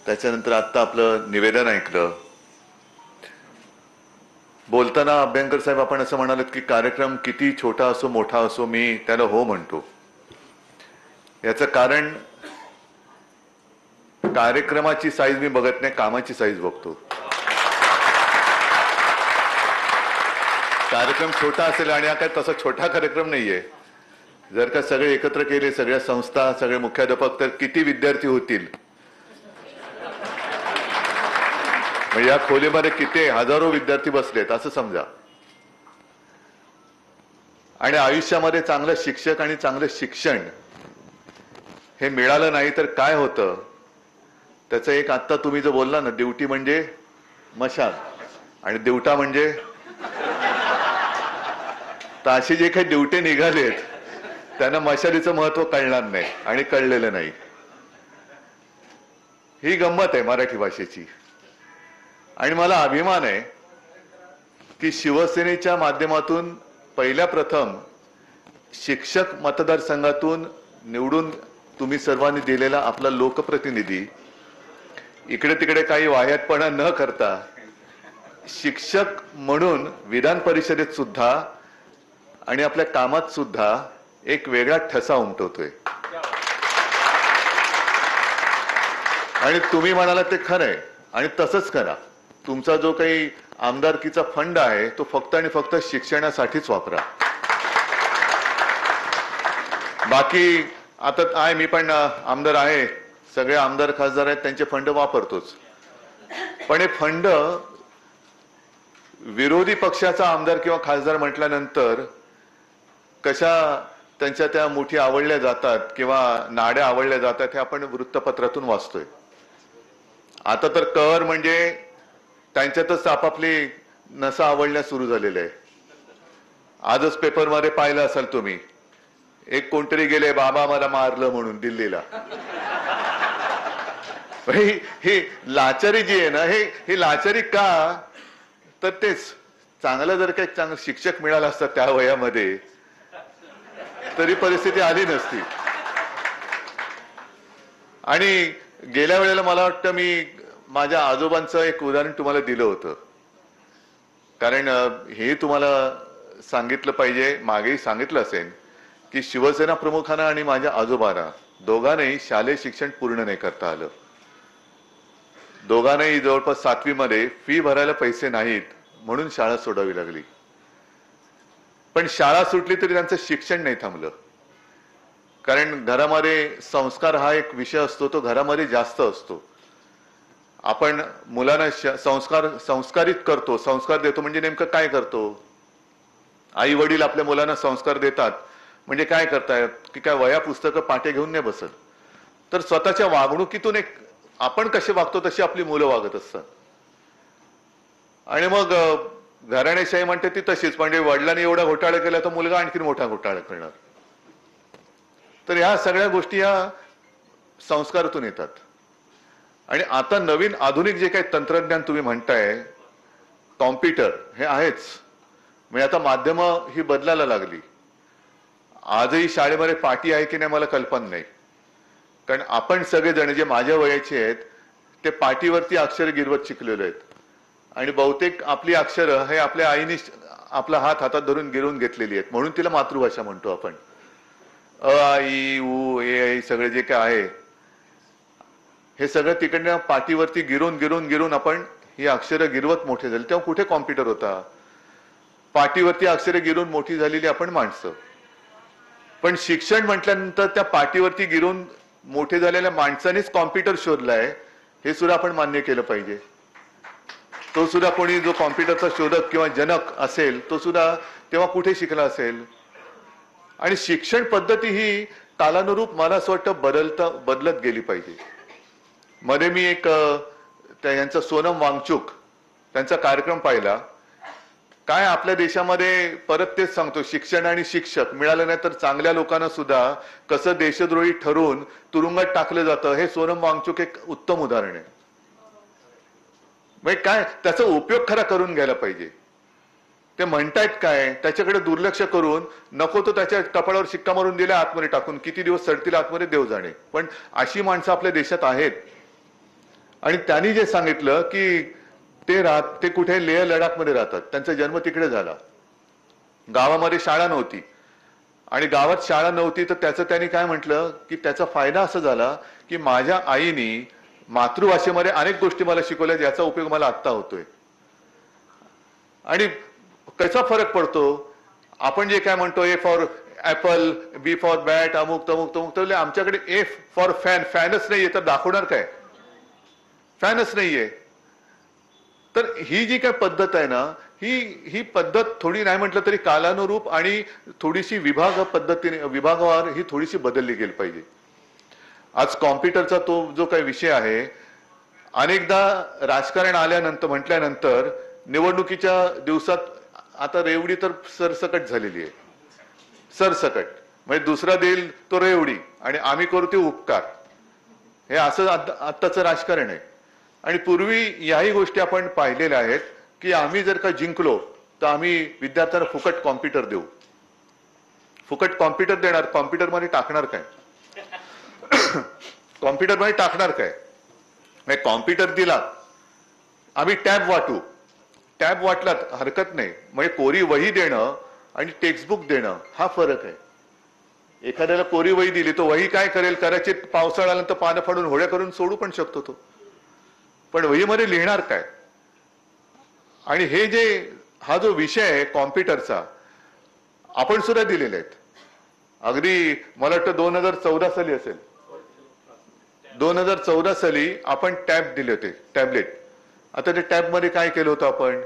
त्याच्यानंतर आत्ता आपलं निवेदन ऐकलं. बोलताना अभ्यंकर साहेब आपण असं म्हणालात की कार्यक्रम किती छोटा असो मोठा असो मी त्याला हो म्हणतो. याचं कारण कार्यक्रमाची साईज मी बघत नाही, कामाची साईज बघतो. कार्यक्रम छोटा असेल आणि हा काय तसा छोटा कार्यक्रम नाहीये. जर का सगळे एकत्र केले, सगळ्या संस्था, सगळे मुख्याध्यापक, तर किती विद्यार्थी होतील. म्हणजे या खोलीमध्ये किती हजारो विद्यार्थी बसलेत असं समजा. आणि आयुष्यामध्ये चांगलं शिक्षक आणि चांगलं शिक्षण हे मिळालं नाही तर काय होतं त्याचं एक आत्ता तुम्ही जो बोलला ना, ड्युटी म्हणजे मशाल आणि दिवटा म्हणजे, तर असे जे काही ड्युटी निघालेत त्यांना मशालीचं महत्व कळणार नाही आणि कळलेलं नाही. ही गंमत आहे मराठी भाषेची. आणि मला अभिमान आहे की शिवसेनेच्या माध्यमातून पहिल्या प्रथम शिक्षक मतदारसंघातून निवडून तुम्ही सर्वांनी दिलेला आपला लोकप्रतिनिधी इकडे तिकडे काही वाह्यातपणा न करता शिक्षक म्हणून विधान परिषदेत सुद्धा आणि आपल्या कामात सुद्धा एक वेगळा ठसा उमटवतोय. आणि तुम्ही म्हणाला ते खरंय आणि तसंच करा. तुमचा जो काही आमदारकीचा फंड आहे तो फक्त आणि फक्त शिक्षणासाठीच वापरा. बाकी आता आहे, मी पण आमदार आहे, सगळे आमदार खासदार आहेत, त्यांचे फंड वापरतोच. पण हे फंड विरोधी पक्षाचा आमदार किंवा खासदार म्हटल्यानंतर कशा त्यांच्या त्या मुठी आवडल्या जातात किंवा नाड्या आवडल्या जातात हे आपण वृत्तपत्रातून वाचतोय. आता तर कर म्हणजे त्यांच्यातच आपापली नसा आवडण्यास सुरू झालेले आहे. आजच पेपरमध्ये पाहिलं असाल तुम्ही, एक कोणतरी गेले बाबा मला मारलं म्हणून दिल्लीला. ही लाचारी जी आहे ना, ही लाचारी का, तर तेच चांगलं जर काही चांगलं शिक्षक मिळालं असतं त्या वयामध्ये तरी परिस्थिती आली नसती. आणि गेल्या वेळेला मला वाटतं मी माझ्या आजोबांचं एक उदाहरण तुम्हाला दिलं होतं, कारण हे तुम्हाला सांगितलं पाहिजे, मागेही सांगितलं असेल की शिवसेना प्रमुखांना आणि माझ्या आजोबांना दोघांनाही शालेय शिक्षण पूर्ण नाही करता आलं. दोघांनाही जवळपास 7वी मध्ये फी भरायला पैसे नाहीत म्हणून शाळा सोडावी लागली. पण शाळा सुटली तरी त्यांचं शिक्षण नाही थांबलं. कारण घरामध्ये संस्कार हा एक विषय असतो, तो घरामध्ये जास्त असतो. आपण मुलांना संस्कारित करतो, संस्कार देतो म्हणजे नेमकं काय करतो. आई वडील आपल्या मुलांना संस्कार देतात म्हणजे काय करतायत की काय वया पुस्तकं पाटे घेऊन नाही बसत, तर स्वतःच्या वागणुकीतून एक आपण कसे वागतो तशी आपली मुलं वागत असतात. आणि मग घराणेशाही म्हणते ती तशीच, म्हणजे वडिलांनी एवढा घोटाळा केला तर मुलगा आणखी मोठा घोटाळा करणार. तर ह्या सगळ्या गोष्टी या संस्कारातून येतात. आणि आता नवीन आधुनिक जे काही तंत्रज्ञान तुम्ही म्हणताय, कॉम्प्युटर हे आहेच, म्हणजे आता माध्यमं ही बदलायला लागली. आजही शाळेमध्ये पाटी आहे की नाही मला कल्पना नाही, कारण आपण सगळेजण जे माझ्या वयाचे आहेत ते पाटीवरती अक्षर गिरवत शिकलेलो आहेत. आणि बहुतेक आपली अक्षरं हे आपल्या आईने आपला हात हातात धरून गिरवून घेतलेली आहेत, म्हणून तिला मातृभाषा म्हणतो आपण. अ आ इ उ ए सगळे जे काय आहे हे सगळं तिकडनं पाटीवरती गिरून आपण ही अक्षरं गिरवत मोठे झाले. तेव्हा कुठे कॉम्प्युटर होता. पाटीवरती अक्षरं गिरून मोठी झालेली आपण माणसं. पण शिक्षण म्हटल्यानंतर त्या पाटीवरती गिरून मोठे झालेल्या माणसानेच कॉम्प्युटर शोधलाय हे सुद्धा आपण मान्य केलं पाहिजे. तो सुद्धा कोणी जो कॉम्प्युटरचा शोधक किंवा जनक असेल तो सुद्धा तेव्हा कुठे शिकला असेल. आणि शिक्षण पद्धती ही कालानुरूप मला असं वाटतं बदलत गेली पाहिजे. मध्ये मी एक यांचा सोनम वांगचुक त्यांचा कार्यक्रम पाहिला. काय आपल्या देशामध्ये परत तेच सांगतो, शिक्षण आणि शिक्षक मिळालं नाही तर चांगल्या लोकांना सुद्धा कसं देशद्रोही ठरवून तुरुंगात टाकलं जातं हे सोनम वांगचुक एक उत्तम उदाहरण आहे. म्हणजे काय त्याचा उपयोग खरा करून घ्यायला पाहिजे. ते म्हणतायत काय त्याच्याकडे दुर्लक्ष करून नको तो त्याच्या कपाळावर शिक्का मारून दिला आतमध्ये टाकून, किती दिवस सडतील आतमध्ये देव जाणे. पण अशी माणसं आपल्या देशात आहेत. आणि त्यांनी जे सांगितलं की ते कुठे लेह लडाखमध्ये राहतात, त्यांचा जन्म तिकडे झाला, गावामध्ये शाळा नव्हती, आणि गावात शाळा नव्हती तर त्याचं त्यांनी काय म्हटलं की त्याचा फायदा असा झाला की माझ्या आईनी मातृभाषेमध्ये अनेक गोष्टी मला शिकवल्या, याचा उपयोग मला आत्ता होतोय. आणि कसा फरक पडतो, आपण जे काय म्हणतो A for apple, B for bat, अमुक तमुक तमुक, तर आमच्याकडे ए फॉर फॅन, फॅनच नाहीये तर दाखवणार काय, फॅनच नाहीये. तर ही जी काय पद्धत आहे ना, ही पद्धत थोडी नाही म्हटलं तरी कालानुरूप आणि थोडीशी विभागवार ही थोडीशी बदलली गेली पाहिजे. आज कॉम्प्युटरचा तो जो काही विषय आहे, अनेकदा राजकारण आल्यानंतर म्हटल्यानंतर निवडणुकीच्या दिवसात आता रेवडी तर सरसकट झालेली आहे, सरसकट म्हणजे दुसरा देईल तो रेवडी आणि आम्ही करू ते उपकार, हे असं आत्ताचं राजकारण आहे. आणि पूर्वी याही गोष्टी आपण पाहिलेल्या आहेत की आम्ही जर का जिंकलो तर आम्ही विद्यार्थ्यांना फुकट कॉम्प्युटर देऊ, फुकट कॉम्प्युटर देणार, कॉम्प्युटरमध्ये टाकणार काय, कॉम्प्युटरमध्ये टाकणार काय, म्हणजे कॉम्प्युटर दिला, आम्ही टॅब वाटू, टॅब वाटलात हरकत नाही, म्हणजे कोरी वही देणं आणि टेक्स्टबुक देणं हा फरक आहे. एखाद्याला कोरी वही दिली तो वही काय करेल, कदाचित पावसाळा आल्यानंतर पानं फाडून होड्या करून सोडू पण शकतो तो, पण वहीमध्ये लिहिणार काय. आणि हे जे हा जो विषय आहे कॉम्प्युटरचा, आपण सुद्धा दिलेले आहेत. अगदी मला वाटतं 2014 साली असेल, 2014 साली आपण टॅब दिले होते, टॅबलेट. आता ते टॅबमध्ये काय केलं होतं आपण,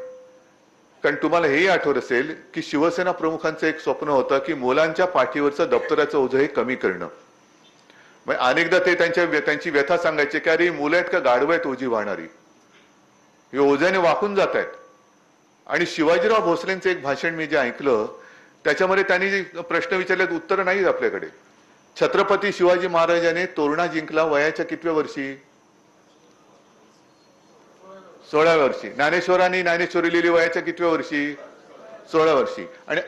कारण तुम्हाला हेही आठवत असेल की शिवसेना प्रमुखांचं एक स्वप्न होतं की मुलांच्या पाठीवरचं दप्तराचं ओझं हे कमी करणं. अनेकदा ते त्यांची व्यथा सांगायचे की अरे मुलं आहेत का गाढवं आहेत ओझी वाहणारी, हे ओझ्याने वाकून जात आहेत. आणि शिवाजीराव भोसलेंचं एक भाषण मी जे ऐकलं त्याच्यामध्ये त्यांनी जे प्रश्न विचारले उत्तर नाहीत आपल्याकडे. छत्रपती शिवाजी महाराजांनी तोरणा जिंकला वयाच्या कितव्या वर्षी, 16व्या वर्षी. ज्ञानेश्वरांनी ज्ञानेश्वरी लिहिली वयाच्या कितव्या वर्षी, 16 वर्षी. आणि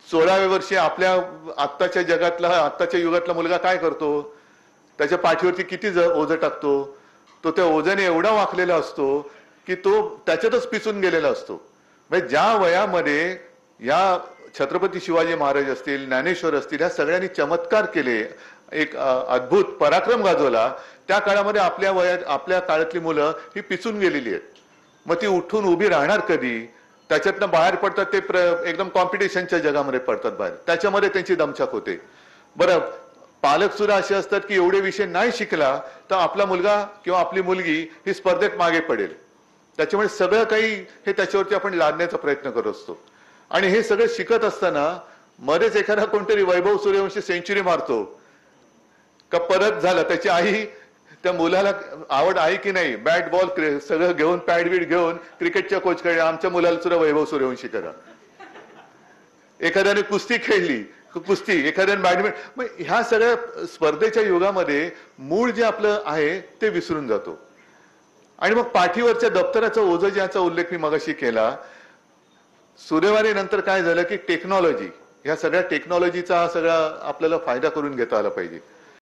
16व्या वर्षी आपल्या आत्ताच्या जगातला, आत्ताच्या युगातला मुलगा काय करतो, त्याच्या पाठीवरती किती ओझं टाकतो, तो त्या ओझ्याने एवढा वाकलेला असतो की तो त्याच्यातच पिसून गेलेला असतो. म्हणजे ज्या वयामध्ये या छत्रपती शिवाजी महाराज असतील, ज्ञानेश्वर असतील, या सगळ्यांनी चमत्कार केले, एक अद्भुत पराक्रम गाजवला, त्या काळामध्ये आपल्या काळातली मुलं ही पिसून गेलेली आहेत. मग ती उठून उभी राहणार कधी, त्याच्यातनं बाहेर पडतात ते एकदम कॉम्पिटिशनच्या जगामध्ये पडतात बाहेर, त्याच्यामध्ये त्यांची दमछाक होते. बरं, पालक सुद्धा असे असतात की एवढे विषय नाही शिकला तर आपला मुलगा किंवा आपली मुलगी ही स्पर्धेत मागे पडेल, त्याच्यामुळे सगळं काही हे त्याच्यावरती आपण लादण्याचा प्रयत्न करत असतो. आणि हे सगळं शिकत असताना मध्येच एखादा कोणतरी वैभव सूर्यवंशी सेंचुरी मारतो का, परत झालं, त्याची आई, त्या मुलाला आवड आहे की नाही, बॅट बॉल सगळं घेऊन पॅड बीड घेऊन क्रिकेटच्या कोचकडे आमच्या मुलाला सुद्धा वैभव सूर्यवंशी करा. एखाद्याने कुस्ती खेळली, कुस्ती, एखाद्याने बॅडमिंटन. मग ह्या सगळ्या स्पर्धेच्या युगामध्ये मूळ जे आपलं आहे ते विसरून जातो. आणि मग पाठीवरच्या दप्तराचं ओझं ज्याचा उल्लेख मी मगाशी केला, सुदैवाने नंतर काय झालं की टेक्नॉलॉजी, ह्या सगळ्या टेक्नॉलॉजीचा सगळा आपल्याला फायदा करून घेता आला पाहिजे.